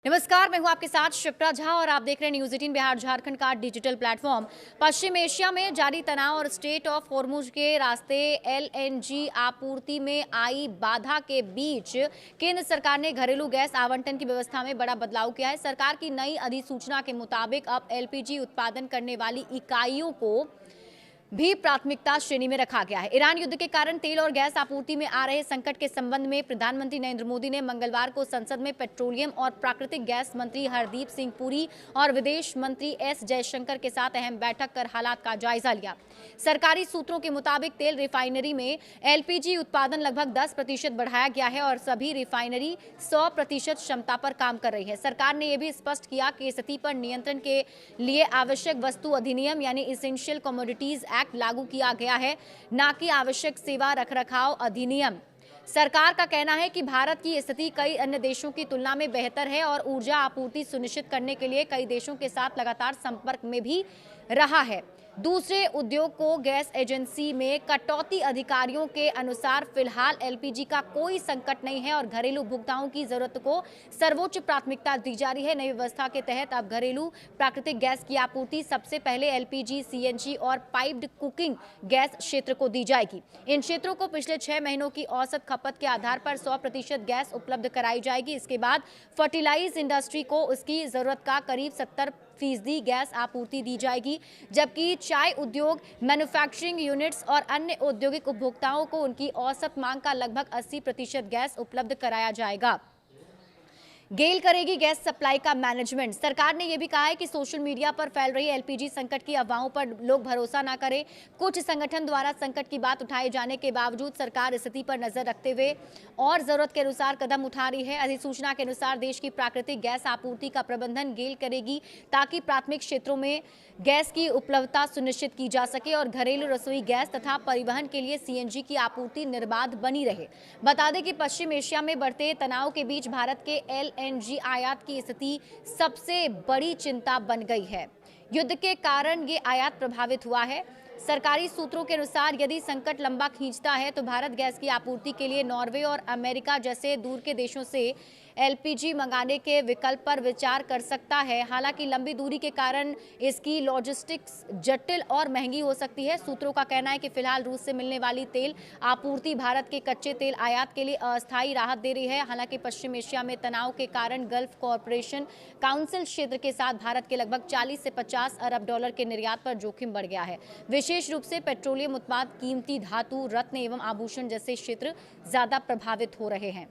नमस्कार, मैं हूं आपके साथ शिप्रा झा और आप देख रहे हैं न्यूज 18 बिहार झारखंड का डिजिटल प्लेटफॉर्म। पश्चिम एशिया में जारी तनाव और स्ट्रेट ऑफ हॉर्मुज के रास्ते एलएनजी आपूर्ति में आई बाधा के बीच केंद्र सरकार ने घरेलू गैस आवंटन की व्यवस्था में बड़ा बदलाव किया है। सरकार की नई अधिसूचना के मुताबिक अब एलपीजी उत्पादन करने वाली इकाइयों को भी प्राथमिकता श्रेणी में रखा गया है। ईरान युद्ध के कारण तेल और गैस आपूर्ति में आ रहे संकट के संबंध में प्रधानमंत्री नरेंद्र मोदी ने मंगलवार को संसद में पेट्रोलियम और प्राकृतिक गैस मंत्री हरदीप सिंह पुरी और विदेश मंत्री एस जयशंकर के साथ अहम बैठक कर हालात का जायजा लिया। सरकारी सूत्रों के मुताबिक तेल रिफाइनरी में एलपीजी उत्पादन लगभग 10% बढ़ाया गया है और सभी रिफाइनरी 100% क्षमता पर काम कर रही है। सरकार ने यह भी स्पष्ट किया कि स्थिति पर नियंत्रण के लिए आवश्यक वस्तु अधिनियम यानी इसेंशियल कमोडिटीज एक्ट लागू किया गया है, न कि आवश्यक सेवा रखरखाव अधिनियम। सरकार का कहना है कि भारत की स्थिति कई अन्य देशों की तुलना में बेहतर है और ऊर्जा आपूर्ति सुनिश्चित करने के लिए कई देशों के साथ लगातार संपर्क में भी रहा है। दूसरे उद्योग को गैस एजेंसी में कटौती अधिकारियों के अनुसार फिलहाल एलपीजी का कोई संकट नहीं है और घरेलू उपभोक्ताओं की जरूरत को सर्वोच्च प्राथमिकता दी जा रही है। नई व्यवस्था के तहत अब घरेलू प्राकृतिक गैस की आपूर्ति सबसे पहले एलपीजी, सीएनजी और पाइप्ड कुकिंग गैस क्षेत्र को दी जाएगी। इन क्षेत्रों को पिछले 6 महीनों की औसत खपत के आधार पर 100% गैस उपलब्ध कराई जाएगी। इसके बाद फर्टिलाइज इंडस्ट्री को उसकी जरूरत का करीब 70% गैस आपूर्ति दी जाएगी, जबकि चाय उद्योग, मैन्युफैक्चरिंग यूनिट्स और अन्य औद्योगिक उपभोक्ताओं को उनकी औसत मांग का लगभग 80% गैस उपलब्ध कराया जाएगा। गेल करेगी गैस सप्लाई का मैनेजमेंट। सरकार ने यह भी कहा है कि सोशल मीडिया पर फैल रही एलपीजी संकट की अफवाहों पर लोग भरोसा न करें। कुछ संगठन द्वारा संकट की बात उठाए जाने के बावजूद सरकार स्थिति पर नजर रखते हुए और जरूरत के अनुसार कदम उठा रही है। अधिसूचना के अनुसार देश की प्राकृतिक गैस आपूर्ति का प्रबंधन गेल करेगी ताकि प्राथमिक क्षेत्रों में गैस की उपलब्धता सुनिश्चित की जा सके और घरेलू रसोई गैस तथा परिवहन के लिए सीएनजी की आपूर्ति निर्बाध बनी रहे। बता दें कि पश्चिम एशिया में बढ़ते तनाव के बीच भारत के एलएनजी आयात की स्थिति सबसे बड़ी चिंता बन गई है। युद्ध के कारण ये आयात प्रभावित हुआ है। सरकारी सूत्रों के अनुसार यदि संकट लंबा खींचता है तो भारत गैस की आपूर्ति के लिए नॉर्वे और अमेरिका जैसे दूर के देशों से एलपीजी मंगाने के विकल्प पर विचार कर सकता है। हालांकि लंबी दूरी के कारण इसकी लॉजिस्टिक्स जटिल और महंगी हो सकती है। सूत्रों का कहना है कि फिलहाल रूस से मिलने वाली तेल आपूर्ति भारत के कच्चे तेल आयात के लिए अस्थायी राहत दे रही है। हालांकि पश्चिम एशिया में तनाव के कारण गल्फ कॉरपोरेशन काउंसिल क्षेत्र के साथ भारत के लगभग 40 से 50 अरब डॉलर के निर्यात पर जोखिम बढ़ गया है। विशेष रूप से पेट्रोलियम उत्पाद, कीमती धातु, रत्न एवं आभूषण जैसे क्षेत्र ज्यादा प्रभावित हो रहे हैं।